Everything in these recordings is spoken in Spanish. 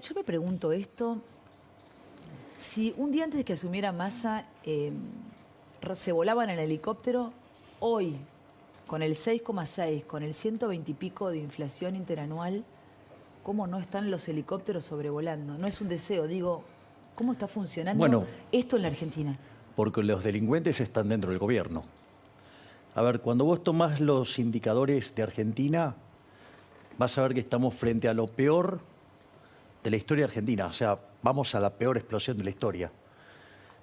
yo me pregunto esto, si un día antes de que asumiera Massa se volaban en helicóptero, hoy, con el 6,6, con el 120 y pico de inflación interanual, ¿cómo no están los helicópteros sobrevolando? No es un deseo, digo, ¿cómo está funcionando esto en la Argentina? Porque los delincuentes están dentro del gobierno. A ver, cuando vos tomás los indicadores de Argentina, vas a ver que estamos frente a lo peor de la historia argentina. O sea, vamos a la peor explosión de la historia.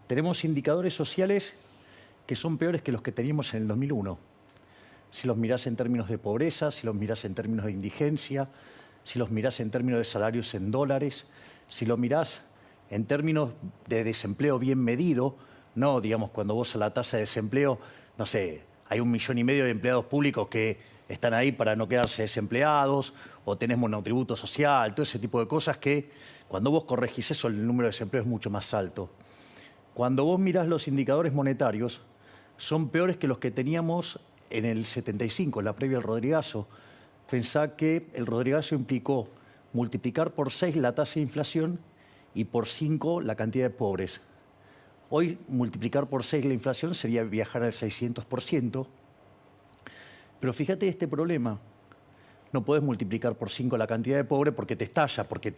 Tenemos indicadores sociales que son peores que los que teníamos en el 2001. Si los mirás en términos de pobreza, si los mirás en términos de indigencia, si los mirás en términos de salarios en dólares, si lo mirás en términos de desempleo bien medido, no, digamos, cuando vos a la tasa de desempleo, no sé, hay 1,5 millones de empleados públicos que están ahí para no quedarse desempleados, o tenés monotributo social, todo ese tipo de cosas que cuando vos corregís eso, el número de desempleo es mucho más alto. Cuando vos mirás los indicadores monetarios, son peores que los que teníamos en el 75, en la previa al Rodrigazo. Pensá que el Rodrigazo implicó multiplicar por 6 la tasa de inflación y por 5 la cantidad de pobres. Hoy multiplicar por 6 la inflación sería viajar al 600%. Pero fíjate este problema. No podés multiplicar por 5 la cantidad de pobres porque te estalla, porque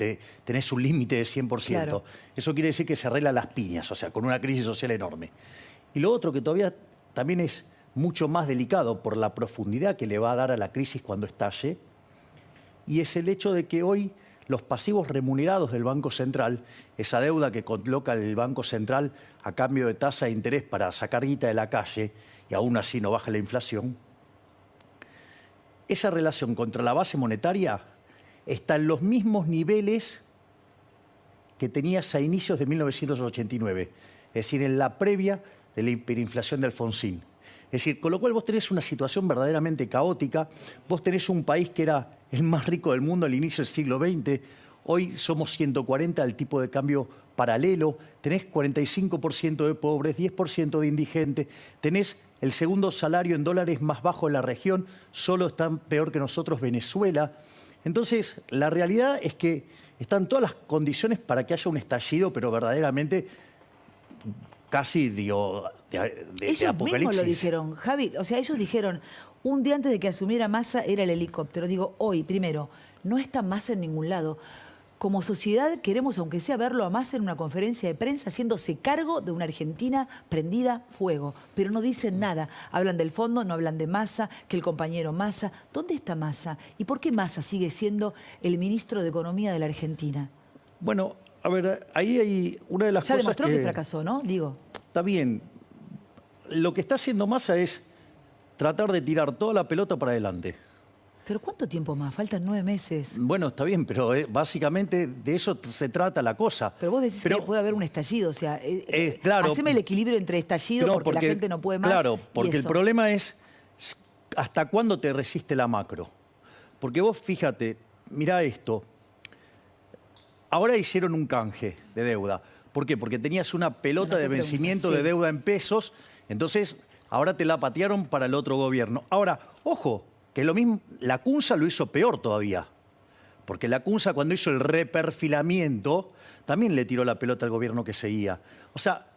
tenés un límite de 100%. Claro. Eso quiere decir que se arregla las piñas, o sea, con una crisis social enorme. Y lo otro que todavía también es mucho más delicado por la profundidad que le va a dar a la crisis cuando estalle, y es el hecho de que hoy los pasivos remunerados del Banco Central, esa deuda que coloca el Banco Central a cambio de tasa de interés para sacar guita de la calle, y aún así no baja la inflación, esa relación contra la base monetaria está en los mismos niveles que tenías a inicios de 1989, es decir, en la previa de la hiperinflación de Alfonsín. Es decir, con lo cual vos tenés una situación verdaderamente caótica, vos tenés un país que era el más rico del mundo al inicio del siglo XX, hoy somos 140 al tipo de cambio paralelo, tenés 45% de pobres, 10% de indigentes, tenés el segundo salario en dólares más bajo de la región, solo está peor que nosotros Venezuela. Entonces, la realidad es que están todas las condiciones para que haya un estallido, pero verdaderamente casi, digo, de apocalipsis. Ellos mismos lo dijeron, Javi. O sea, ellos dijeron, un día antes de que asumiera Massa era el helicóptero. Digo, hoy, primero, no está Massa en ningún lado. Como sociedad queremos, aunque sea, verlo a Massa en una conferencia de prensa haciéndose cargo de una Argentina prendida fuego. Pero no dicen nada. Hablan del fondo, no hablan de Massa, que el compañero Massa. ¿Dónde está Massa? ¿Y por qué Massa sigue siendo el ministro de Economía de la Argentina? Bueno, a ver, ahí hay una de las cosas ya demostró que fracasó, ¿no? Digo. Está bien. Lo que está haciendo Massa es tratar de tirar toda la pelota para adelante. ¿Pero cuánto tiempo más? Faltan 9 meses. Bueno, está bien, pero básicamente de eso se trata la cosa. Pero vos decís que puede haber un estallido, o sea, claro, haceme el equilibrio entre estallido porque la gente no puede más. Claro, porque el problema es hasta cuándo te resiste la macro. Porque vos fíjate, mirá esto, ahora hicieron un canje de deuda. ¿Por qué? Porque tenías una pelota de vencimiento de deuda en pesos, entonces ahora te la patearon para el otro gobierno. Ahora, ojo, que lo mismo, la CUNSA lo hizo peor todavía, porque la CUNSA cuando hizo el reperfilamiento también le tiró la pelota al gobierno que seguía. O sea,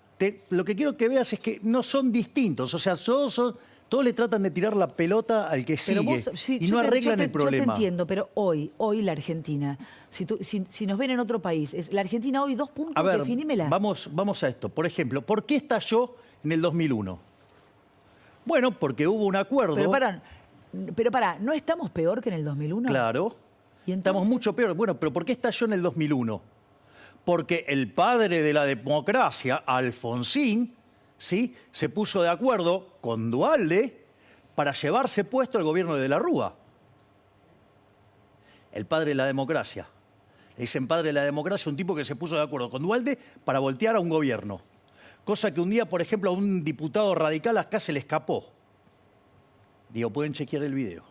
lo que quiero que veas es que no son distintos, o sea, todos le tratan de tirar la pelota al que sigue y no arreglan el problema. Yo te entiendo, pero hoy la Argentina, si nos ven en otro país, la Argentina hoy 2 puntos, a ver, definímela. Vamos a esto. Por ejemplo, ¿por qué estalló en el 2001? Bueno, porque hubo un acuerdo. Pero pará, ¿no estamos peor que en el 2001? Claro, ¿Y estamos mucho peor. Bueno, pero ¿por qué estalló en el 2001? Porque el padre de la democracia, Alfonsín, ¿sí?, se puso de acuerdo con Duhalde para llevarse puesto el gobierno de la Rúa. El padre de la democracia. Le dicen padre de la democracia, un tipo que se puso de acuerdo con Duhalde para voltear a un gobierno. Cosa que un día, por ejemplo, a un diputado radical acá se le escapó. Digo, pueden chequear el video.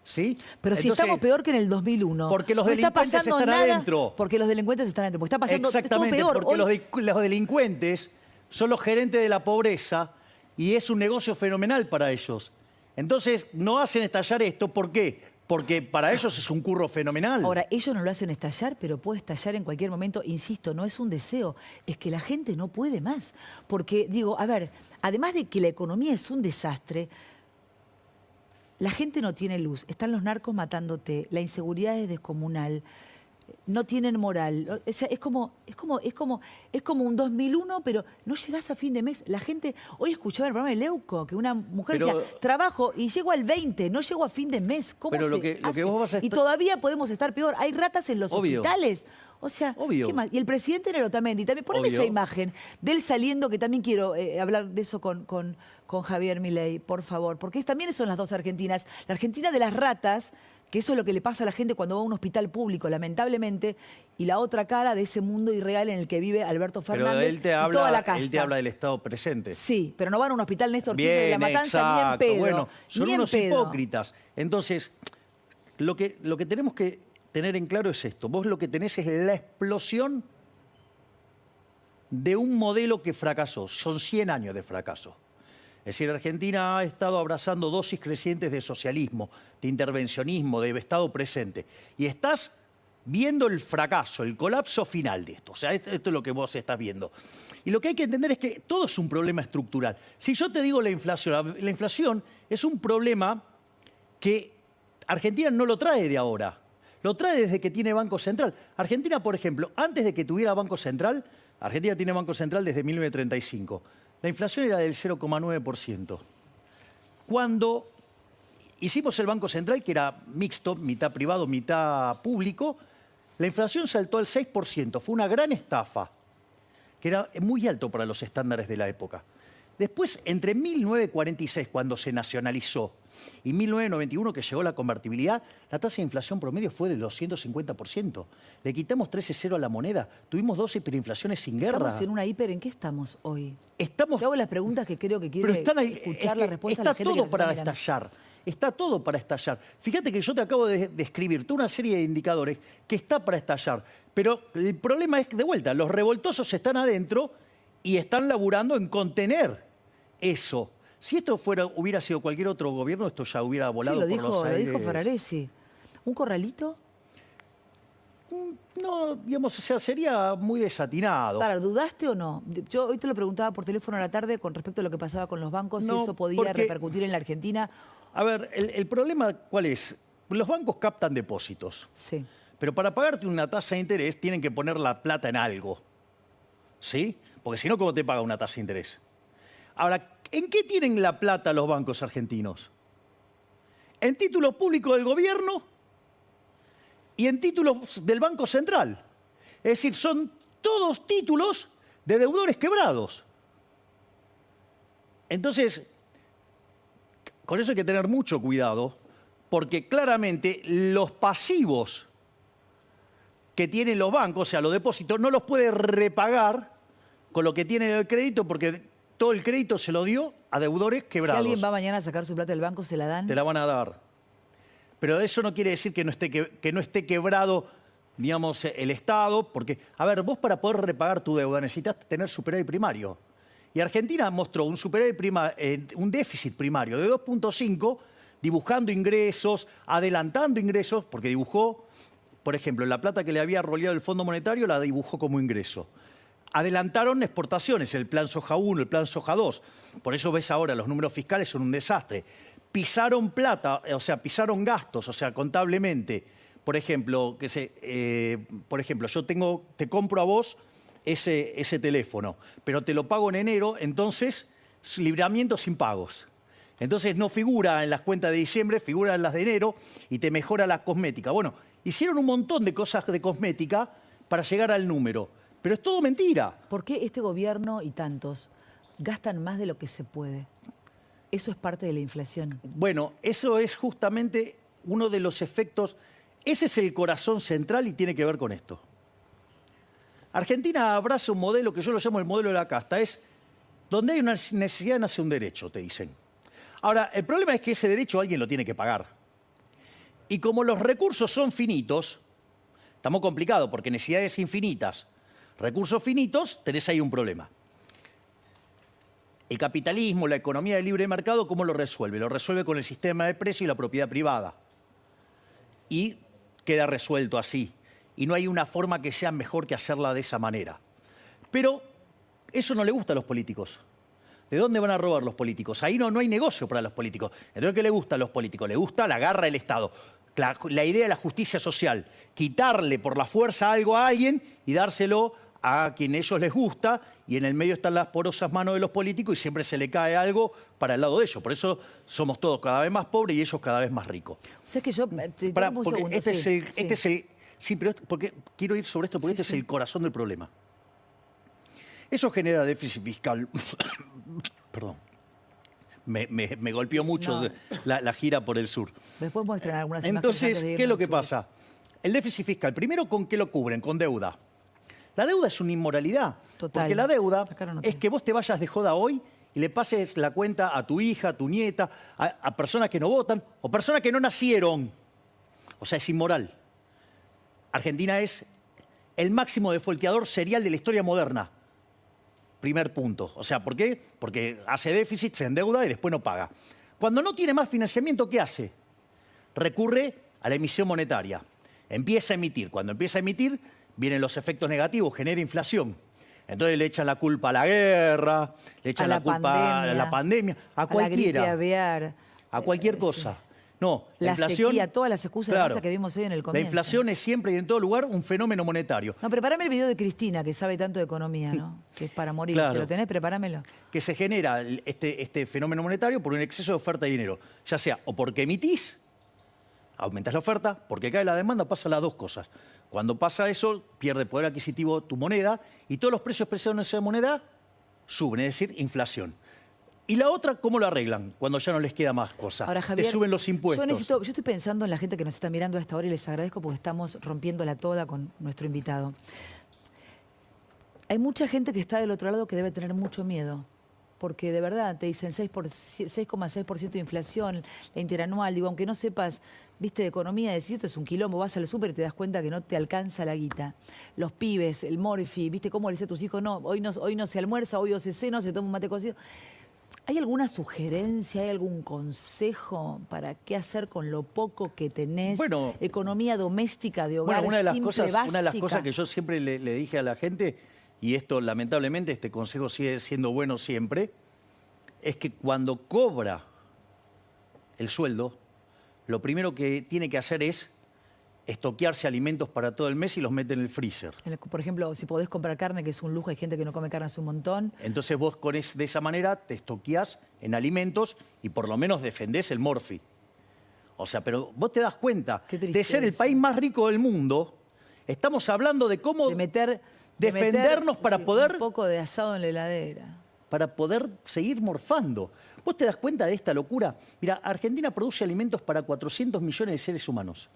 ¿Sí? Pero si estamos peor que en el 2001. Porque los delincuentes están adentro. Porque los delincuentes están adentro. Porque está pasando exactamente, todo peor. Porque los delincuentes son los gerentes de la pobreza y es un negocio fenomenal para ellos. Entonces, no hacen estallar esto. ¿Por qué? porque para ellos es un curro fenomenal. Ahora, ellos no lo hacen estallar, pero puede estallar en cualquier momento. Insisto, no es un deseo, es que la gente no puede más. Porque, digo, a ver, además de que la economía es un desastre, la gente no tiene luz, están los narcos matándote, la inseguridad es descomunal, no tienen moral. O sea, es como un 2001, pero no llegás a fin de mes. La gente, hoy escuchaba el programa de Leuco, que una mujer decía, trabajo y llego al 20, no llego a fin de mes. ¿Cómo pero se lo que hace? vos vas a Y todavía podemos estar peor. Hay ratas en los hospitales. O sea, ¿qué más? Y el presidente Nero también poneme esa imagen de él saliendo, que también quiero hablar de eso con Javier Milei, por favor. Porque también son las dos Argentinas. La Argentina de las ratas, que eso es lo que le pasa a la gente cuando va a un hospital público, lamentablemente, y la otra cara de ese mundo irreal en el que vive Alberto Fernández y toda la casta. Él te habla del Estado presente. Sí, pero no van a un hospital Néstor Kirchner de La Matanza exacto. ni en pedo. Bueno, son ni unos en pedo. hipócritas. Entonces, lo que tenemos que tener en claro es esto. Vos lo que tenés es la explosión de un modelo que fracasó. Son 100 años de fracaso. Es decir, Argentina ha estado abrazando dosis crecientes de socialismo, de intervencionismo, de Estado presente. Y estás viendo el fracaso, el colapso final de esto. O sea, esto es lo que vos estás viendo. Y lo que hay que entender es que todo es un problema estructural. Si yo te digo la inflación es un problema que Argentina no lo trae de ahora. Lo trae desde que tiene Banco Central. Argentina, por ejemplo, antes de que tuviera Banco Central, Argentina tiene Banco Central desde 1935. La inflación era del 0,9%. Cuando hicimos el Banco Central, que era mixto, mitad privado, mitad público, la inflación saltó al 6%. Fue una gran estafa, que era muy alto para los estándares de la época. Después, entre 1946, cuando se nacionalizó, y 1991, que llegó la convertibilidad, la tasa de inflación promedio fue del 250%. Le quitamos 13,0 a la moneda. Tuvimos 2 hiperinflaciones sin guerra. Estamos en una hiper. ¿En qué estamos hoy? Te hago las preguntas que creo que quiere escuchar la respuesta de la gente. Está todo para estallar. Está todo para estallar. Fíjate que yo te acabo de describir toda una serie de indicadores que está para estallar. Pero el problema es que, de vuelta, los revoltosos están adentro y están laburando en contener eso. Si esto hubiera sido cualquier otro gobierno, esto ya hubiera volado por los aires. Lo dijo Ferraresi. ¿Un corralito? No, digamos, o sea, sería muy desatinado. Para, ¿dudaste o no? Yo hoy te lo preguntaba por teléfono a la tarde con respecto a lo que pasaba con los bancos, si eso podía repercutir en la Argentina. A ver, el problema, ¿cuál es? Los bancos captan depósitos. Sí. Pero para pagarte una tasa de interés tienen que poner la plata en algo. ¿Sí? Porque si no, ¿cómo te paga una tasa de interés? Ahora, ¿en qué tienen la plata los bancos argentinos? En títulos públicos del gobierno y en títulos del Banco Central. Es decir, son todos títulos de deudores quebrados. Entonces, con eso hay que tener mucho cuidado, porque claramente los pasivos que tienen los bancos, o sea, los depósitos, no los puede repagar con lo que tiene el crédito, porque todo el crédito se lo dio a deudores quebrados. Si alguien va mañana a sacar su plata del banco, ¿se la dan? Te la van a dar. Pero eso no quiere decir que no esté quebrado, digamos, el Estado, porque, a ver, vos para poder repagar tu deuda necesitas tener superávit primario. Y Argentina mostró un déficit primario de 2,5, dibujando ingresos, adelantando ingresos, porque dibujó, por ejemplo, la plata que le había roleado el Fondo Monetario la dibujó como ingreso. Adelantaron exportaciones, el Plan Soja 1, el Plan Soja 2. Por eso ves ahora, los números fiscales son un desastre. Pisaron plata, o sea, pisaron gastos, o sea, contablemente. Por ejemplo, yo te compro a vos ese teléfono, pero te lo pago en enero, entonces, libramiento sin pagos. Entonces no figura en las cuentas de diciembre, figura en las de enero y te mejora la cosmética. Bueno, hicieron un montón de cosas de cosmética para llegar al número. Pero es todo mentira. ¿Por qué este gobierno y tantos gastan más de lo que se puede? Eso es parte de la inflación. Bueno, eso es justamente uno de los efectos. Ese es el corazón central y tiene que ver con esto. Argentina abraza un modelo que yo lo llamo el modelo de la casta. Es donde hay una necesidad nace un derecho, te dicen. Ahora, el problema es que ese derecho alguien lo tiene que pagar. Y como los recursos son finitos, estamos complicados porque necesidades infinitas, recursos finitos, tenés ahí un problema. El capitalismo, la economía del libre mercado, ¿cómo lo resuelve? Lo resuelve con el sistema de precio y la propiedad privada. y queda resuelto así. Y no hay una forma que sea mejor que hacerla de esa manera. Pero eso no le gusta a los políticos. ¿De dónde van a robar los políticos? Ahí no hay negocio para los políticos. Entonces, ¿qué le gusta a los políticos? Le gusta la garra del Estado. La idea de la justicia social. Quitarle por la fuerza algo a alguien y dárselo a quien a ellos les gusta, y en el medio están las porosas manos de los políticos y siempre se le cae algo para el lado de ellos. Por eso somos todos cada vez más pobres y ellos cada vez más ricos. O sea, que yo... Sí, pero porque quiero ir sobre esto porque este es el corazón del problema. Eso genera déficit fiscal. Perdón. Me golpeó mucho la gira por el sur. Después muestran algunas imágenes. Entonces, ¿qué es lo que pasa? El déficit fiscal, primero, ¿con qué lo cubren? Con deuda. La deuda es una inmoralidad. Total. Porque la deuda es que vos te vayas de joda hoy y le pases la cuenta a tu hija, a tu nieta, a personas que no votan o personas que no nacieron. O sea, es inmoral. Argentina es el máximo defolteador serial de la historia moderna. Primer punto. O sea, ¿por qué? Porque hace déficit, se endeuda y después no paga. Cuando no tiene más financiamiento, ¿qué hace? Recurre a la emisión monetaria. Empieza a emitir. Cuando empieza a emitir, vienen los efectos negativos, genera inflación. Entonces le echan la culpa a la guerra, le echan la culpa a la pandemia, a cualquiera. A la gripe aviar. A cualquier cosa. No, la inflación, sequía, todas las excusas que vimos hoy en el comienzo. La inflación es siempre y en todo lugar un fenómeno monetario. No, prepárame el video de Cristina, que sabe tanto de economía, ¿no? Que es para morir. Claro. Si lo tenés, prepáramelo. Que se genera este fenómeno monetario por un exceso de oferta de dinero. Ya sea o porque emitís, aumentás la oferta, porque cae la demanda, pasa las dos cosas. Cuando pasa eso, pierde poder adquisitivo tu moneda y todos los precios expresados en esa moneda suben, es decir, inflación. Y la otra, ¿cómo lo arreglan? Cuando ya no les queda más cosa. Ahora, Javier, te suben los impuestos. Yo estoy pensando en la gente que nos está mirando a esta hora y les agradezco porque estamos rompiéndola toda con nuestro invitado. Hay mucha gente que está del otro lado que debe tener mucho miedo. Porque de verdad te dicen 6,6% de inflación, la interanual. Digo, aunque no sepas, viste, de economía, decís esto es un quilombo, vas al súper y te das cuenta que no te alcanza la guita. Los pibes, el morfi, viste cómo le dice a tus hijos, no, hoy no se almuerza, hoy se cena, se toma un mate cocido. ¿Hay alguna sugerencia, hay algún consejo para qué hacer con lo poco que tenés? Bueno, economía doméstica de hogar, una de las básica. cosas que yo siempre le dije a la gente, y esto lamentablemente este consejo sigue siendo bueno siempre, es que cuando cobra el sueldo, lo primero que tiene que hacer es estoquearse alimentos para todo el mes y los mete en el freezer. Por ejemplo, si podés comprar carne, que es un lujo, hay gente que no come carne hace un montón. Entonces vos de esa manera te estoqueás en alimentos y por lo menos defendés el morfi. O sea, pero vos te das cuenta de ser el país más rico del mundo, estamos hablando de cómo defendernos para poder... un poco de asado en la heladera. Para poder seguir morfando. ¿Vos te das cuenta de esta locura? Mira, Argentina produce alimentos para 400 millones de seres humanos.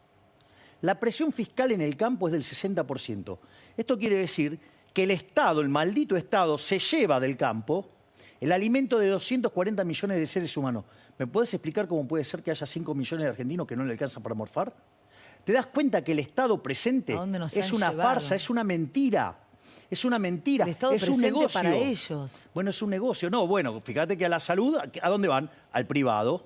La presión fiscal en el campo es del 60%. Esto quiere decir que el Estado, el maldito Estado, se lleva del campo el alimento de 240 millones de seres humanos. ¿Me puedes explicar cómo puede ser que haya 5 millones de argentinos que no le alcanzan para morfar? ¿Te das cuenta que el Estado presente es una farsa, es una mentira? Es una mentira, el Estado es un negocio. Para ellos. Bueno, es un negocio. No, bueno, fíjate que a la salud, ¿a dónde van? Al privado.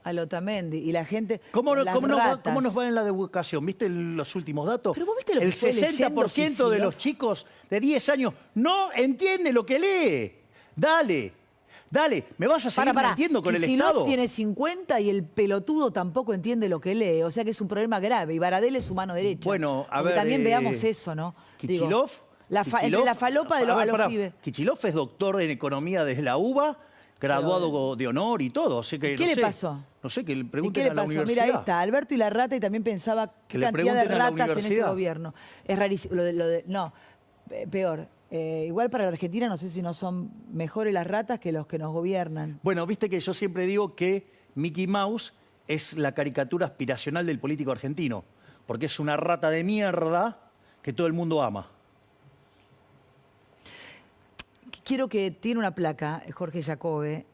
Al Otamendi. Y la gente. ¿Cómo nos va en la educación? ¿Viste los últimos datos? Pero vos viste lo que el 60% de los chicos de 10 años no entiende lo que lee. Dale, ¿me vas a seguir mintiendo con el Estado? Tiene 50 y el pelotudo tampoco entiende lo que lee. O sea que es un problema grave. Y Baradel es su mano derecha. Bueno, a ver... también veamos eso, ¿no? Kicillof... Entre la falopa de los pibes. Kicillof es doctor en economía desde la UBA, graduado de honor y todo. Así que, ¿Qué le pasó? No sé, que le pregunten a la universidad. Mira, ahí está, Alberto y la rata, y también pensaba qué cantidad de ratas en este gobierno. Es rarísimo. No, peor. Igual para la Argentina no sé si no son mejores las ratas que los que nos gobiernan. Bueno, viste que yo siempre digo que Mickey Mouse es la caricatura aspiracional del político argentino, porque es una rata de mierda que todo el mundo ama. Quiero que tiene una placa, Jorge Jacobe,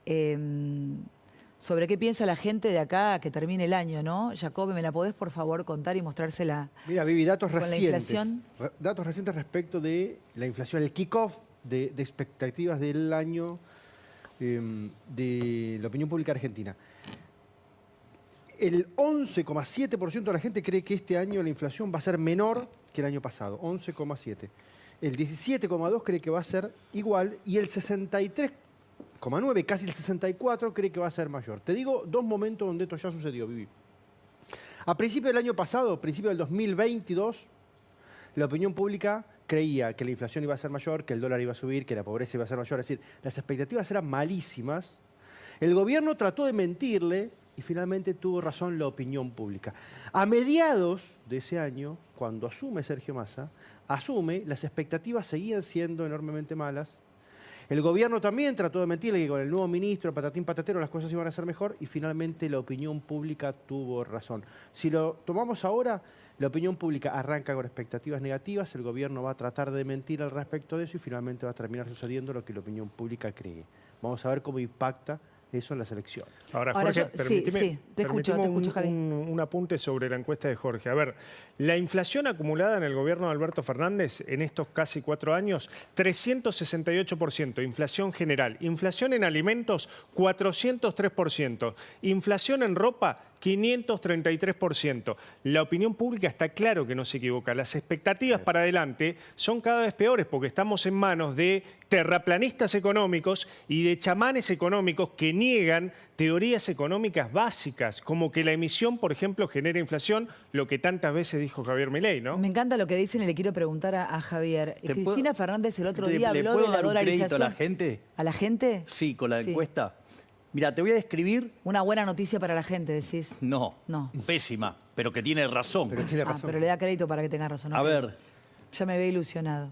sobre qué piensa la gente de acá a que termine el año, ¿no? Jacobe, ¿me la podés por favor contar y mostrársela? Mira, Vivi, datos con recientes. La inflación. Datos recientes respecto de la inflación, el kick-off de expectativas del año de la opinión pública argentina. El 11,7% de la gente cree que este año la inflación va a ser menor que el año pasado, 11,7%. El 17,2% cree que va a ser igual y el 63,9%, casi el 64%, cree que va a ser mayor. Te digo dos momentos donde esto ya sucedió, Vivi. A principios del año pasado, a principios del 2022, la opinión pública creía que la inflación iba a ser mayor, que el dólar iba a subir, que la pobreza iba a ser mayor. Es decir, las expectativas eran malísimas. El gobierno trató de mentirle y finalmente tuvo razón la opinión pública. A mediados de ese año, cuando asume Sergio Massa, las expectativas seguían siendo enormemente malas. El gobierno también trató de mentirle que con el nuevo ministro, patatín patatero, las cosas iban a ser mejor y finalmente la opinión pública tuvo razón. Si lo tomamos ahora, la opinión pública arranca con expectativas negativas, el gobierno va a tratar de mentir al respecto de eso y finalmente va a terminar sucediendo lo que la opinión pública cree. Vamos a ver cómo impacta eso en las elecciones. Ahora, Jorge, te escucho, Javi. Un apunte sobre la encuesta de Jorge. A ver, la inflación acumulada en el gobierno de Alberto Fernández en estos casi 4 años, 368%, inflación general. Inflación en alimentos, 403%. Inflación en ropa, 533%. La opinión pública está claro que no se equivoca. Las expectativas para adelante son cada vez peores porque estamos en manos de terraplanistas económicos y de chamanes económicos que niegan teorías económicas básicas, como que la emisión, por ejemplo, genera inflación, lo que tantas veces dijo Javier Milei, ¿no? Me encanta lo que dicen y le quiero preguntar a Javier. Cristina Fernández el otro día ¿Le habló puedo de la dar un crédito dolarización. a la gente? ¿A la gente? Sí, con la encuesta. Mira, te voy a describir... Una buena noticia para la gente, decís. No, pésima, pero que tiene razón. Pero le da crédito para que tenga razón. A ver. Ya me veo ilusionado.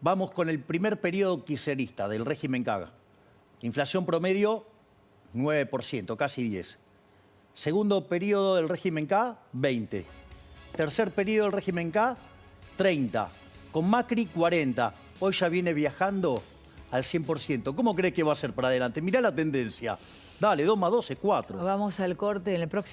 Vamos con el primer periodo kirchnerista del régimen Kaga. Inflación promedio, 9%, casi 10%. Segundo periodo del régimen K, 20%. Tercer periodo del régimen K, 30%. Con Macri, 40%. Hoy ya viene viajando al 100%. ¿Cómo cree que va a ser para adelante? Mirá la tendencia. Dale, 2 más 2 es 4. Vamos al corte en el próximo.